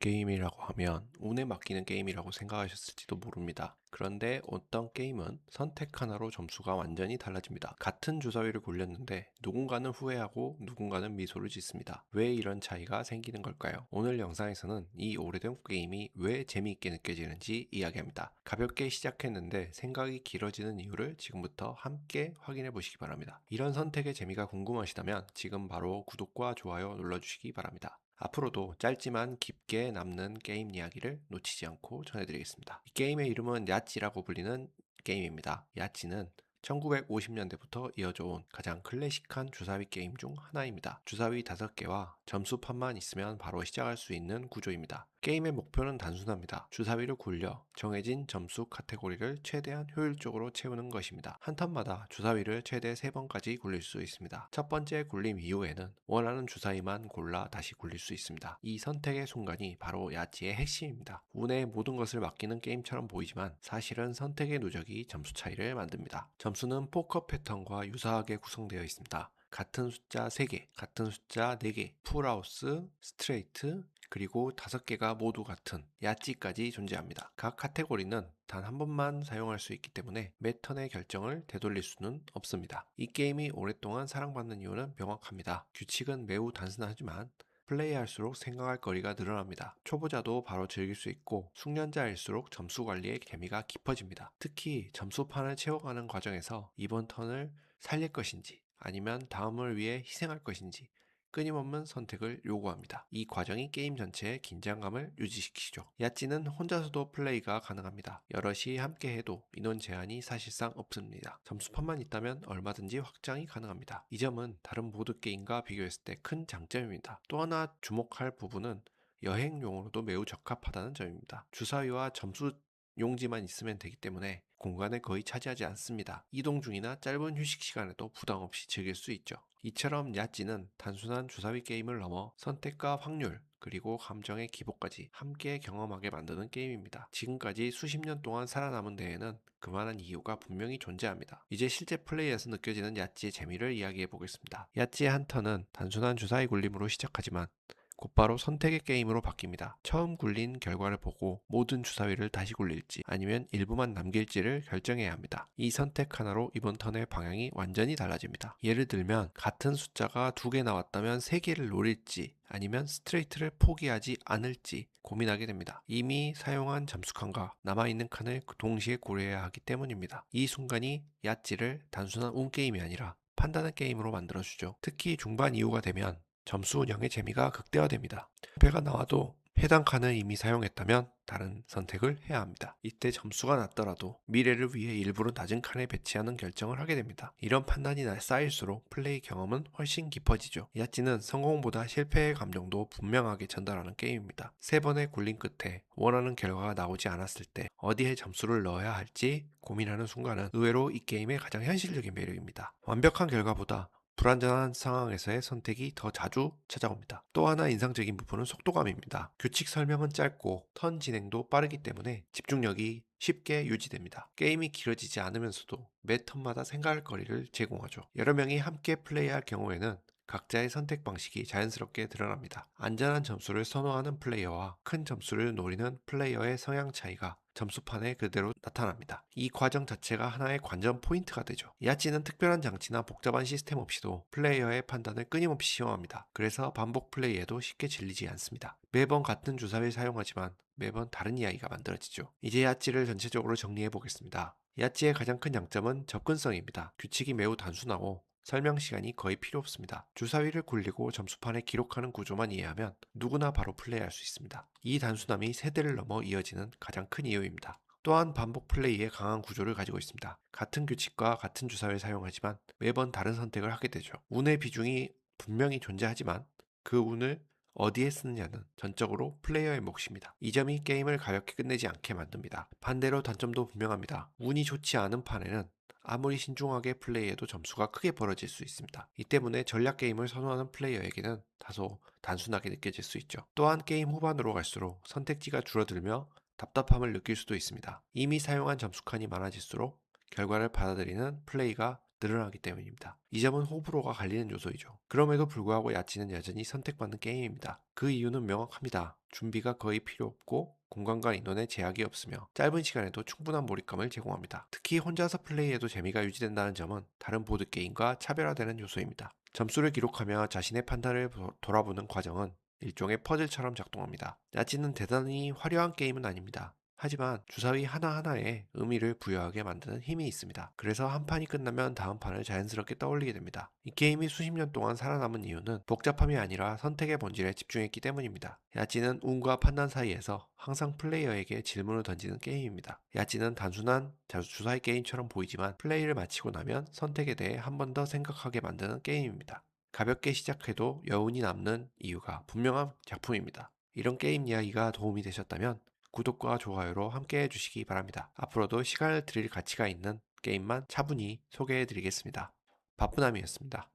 게임이라고 하면 운에 맡기는 게임이라고 생각하셨을지도 모릅니다. 그런데 어떤 게임은 선택 하나로 점수가 완전히 달라집니다. 같은 주사위를 굴렸는데 누군가는 후회하고 누군가는 미소를 짓습니다. 왜 이런 차이가 생기는 걸까요? 오늘 영상에서는 이 오래된 게임이 왜 재미있게 느껴지는지 이야기합니다. 가볍게 시작했는데 생각이 길어지는 이유를 지금부터 함께 확인해 보시기 바랍니다. 이런 선택의 재미가 궁금하시다면 지금 바로 구독과 좋아요 눌러주시기 바랍니다. 앞으로도 짧지만 깊게 남는 게임 이야기를 놓치지 않고 전해드리겠습니다. 이 게임의 이름은 야찌라고 불리는 게임입니다. 야찌는 1950년대부터 이어져 온 가장 클래식한 주사위 게임 중 하나입니다. 주사위 5개와 점수판만 있으면 바로 시작할 수 있는 구조입니다. 게임의 목표는 단순합니다. 주사위를 굴려 정해진 점수 카테고리를 최대한 효율적으로 채우는 것입니다. 한 턴마다 주사위를 최대 3번까지 굴릴 수 있습니다. 첫 번째 굴림 이후에는 원하는 주사위만 골라 다시 굴릴 수 있습니다. 이 선택의 순간이 바로 야치의 핵심입니다. 운에 모든 것을 맡기는 게임처럼 보이지만 사실은 선택의 누적이 점수 차이를 만듭니다. 점수는 포커 패턴과 유사하게 구성되어 있습니다. 같은 숫자 3개, 같은 숫자 4개, 풀하우스, 스트레이트, 그리고 5개가 모두 같은 야찌까지 존재합니다. 각 카테고리는 단 한 번만 사용할 수 있기 때문에 매 턴의 결정을 되돌릴 수는 없습니다. 이 게임이 오랫동안 사랑받는 이유는 명확합니다. 규칙은 매우 단순하지만 플레이할수록 생각할 거리가 늘어납니다. 초보자도 바로 즐길 수 있고 숙련자일수록 점수 관리의 재미가 깊어집니다. 특히 점수판을 채워가는 과정에서 이번 턴을 살릴 것인지 아니면 다음을 위해 희생할 것인지 끊임없는 선택을 요구합니다. 이 과정이 게임 전체의 긴장감을 유지시키죠. 야찌는 혼자서도 플레이가 가능합니다. 여럿이 함께 해도 인원 제한이 사실상 없습니다. 점수판만 있다면 얼마든지 확장이 가능합니다. 이 점은 다른 보드게임과 비교했을 때 큰 장점입니다. 또 하나 주목할 부분은 여행용으로도 매우 적합하다는 점입니다. 주사위와 점수 용지만 있으면 되기 때문에 공간을 거의 차지하지 않습니다. 이동 중이나 짧은 휴식 시간에도 부담 없이 즐길 수 있죠. 이처럼 야찌는 단순한 주사위 게임을 넘어 선택과 확률, 그리고 감정의 기복까지 함께 경험하게 만드는 게임입니다. 지금까지 수십 년 동안 살아남은 데에는 그만한 이유가 분명히 존재합니다. 이제 실제 플레이에서 느껴지는 야찌의 재미를 이야기해 보겠습니다. 야찌의 한 턴은 단순한 주사위 굴림으로 시작하지만 곧바로 선택의 게임으로 바뀝니다. 처음 굴린 결과를 보고 모든 주사위를 다시 굴릴지 아니면 일부만 남길지를 결정해야 합니다. 이 선택 하나로 이번 턴의 방향이 완전히 달라집니다. 예를 들면 같은 숫자가 2개 나왔다면 3개를 노릴지 아니면 스트레이트를 포기하지 않을지 고민하게 됩니다. 이미 사용한 점수칸과 남아있는 칸을 동시에 고려해야 하기 때문입니다. 이 순간이 야찌를 단순한 운게임이 아니라 판단의 게임으로 만들어주죠. 특히 중반 이후가 되면 점수 운영의 재미가 극대화됩니다. 패가 나와도 해당 칸을 이미 사용했다면 다른 선택을 해야 합니다. 이때 점수가 낮더라도 미래를 위해 일부러 낮은 칸에 배치하는 결정을 하게 됩니다. 이런 판단이 쌓일수록 플레이 경험은 훨씬 깊어지죠. 야찌는 성공보다 실패의 감정도 분명하게 전달하는 게임입니다. 3번의 굴림 끝에 원하는 결과가 나오지 않았을 때 어디에 점수를 넣어야 할지 고민하는 순간은 의외로 이 게임의 가장 현실적인 매력입니다. 완벽한 결과보다 불안전한 상황에서의 선택이 더 자주 찾아옵니다. 또 하나 인상적인 부분은 속도감입니다. 규칙 설명은 짧고 턴 진행도 빠르기 때문에 집중력이 쉽게 유지됩니다. 게임이 길어지지 않으면서도 매 턴마다 생각할 거리를 제공하죠. 여러 명이 함께 플레이할 경우에는 각자의 선택 방식이 자연스럽게 드러납니다. 안전한 점수를 선호하는 플레이어와 큰 점수를 노리는 플레이어의 성향 차이가 점수판에 그대로 나타납니다. 이 과정 자체가 하나의 관전 포인트가 되죠. 야찌는 특별한 장치나 복잡한 시스템 없이도 플레이어의 판단을 끊임없이 시험합니다. 그래서 반복 플레이에도 쉽게 질리지 않습니다. 매번 같은 주사위를 사용하지만 매번 다른 이야기가 만들어지죠. 이제 야찌를 전체적으로 정리해 보겠습니다. 야찌의 가장 큰 장점은 접근성입니다. 규칙이 매우 단순하고 설명 시간이 거의 필요 없습니다. 주사위를 굴리고 점수판에 기록하는 구조만 이해하면 누구나 바로 플레이할 수 있습니다. 이 단순함이 세대를 넘어 이어지는 가장 큰 이유입니다. 또한 반복 플레이의 강한 구조를 가지고 있습니다. 같은 규칙과 같은 주사위를 사용하지만 매번 다른 선택을 하게 되죠. 운의 비중이 분명히 존재하지만 그 운을 어디에 쓰느냐는 전적으로 플레이어의 몫입니다. 이 점이 게임을 가볍게 끝내지 않게 만듭니다. 반대로 단점도 분명합니다. 운이 좋지 않은 판에는 아무리 신중하게 플레이해도 점수가 크게 벌어질 수 있습니다. 이 때문에 전략 게임을 선호하는 플레이어에게는 다소 단순하게 느껴질 수 있죠. 또한 게임 후반으로 갈수록 선택지가 줄어들며 답답함을 느낄 수도 있습니다. 이미 사용한 점수 칸이 많아질수록 결과를 받아들이는 플레이가 늘어나기 때문입니다. 이 점은 호불호가 갈리는 요소이죠. 그럼에도 불구하고 야찌는 여전히 선택받는 게임입니다. 그 이유는 명확합니다. 준비가 거의 필요 없고 공간과 인원에 제약이 없으며 짧은 시간에도 충분한 몰입감을 제공합니다. 특히 혼자서 플레이해도 재미가 유지된다는 점은 다른 보드게임과 차별화되는 요소입니다. 점수를 기록하며 자신의 판단을 돌아보는 과정은 일종의 퍼즐처럼 작동합니다. 야찌는 대단히 화려한 게임은 아닙니다. 하지만 주사위 하나하나에 의미를 부여하게 만드는 힘이 있습니다. 그래서 한 판이 끝나면 다음 판을 자연스럽게 떠올리게 됩니다. 이 게임이 수십 년 동안 살아남은 이유는 복잡함이 아니라 선택의 본질에 집중했기 때문입니다. 야찌는 운과 판단 사이에서 항상 플레이어에게 질문을 던지는 게임입니다. 야찌는 단순한 주사위 게임처럼 보이지만 플레이를 마치고 나면 선택에 대해 한 번 더 생각하게 만드는 게임입니다. 가볍게 시작해도 여운이 남는 이유가 분명한 작품입니다. 이런 게임 이야기가 도움이 되셨다면 구독과 좋아요로 함께 해주시기 바랍니다. 앞으로도 시간을 드릴 가치가 있는 게임만 차분히 소개해드리겠습니다. 바쁘남이었습니다.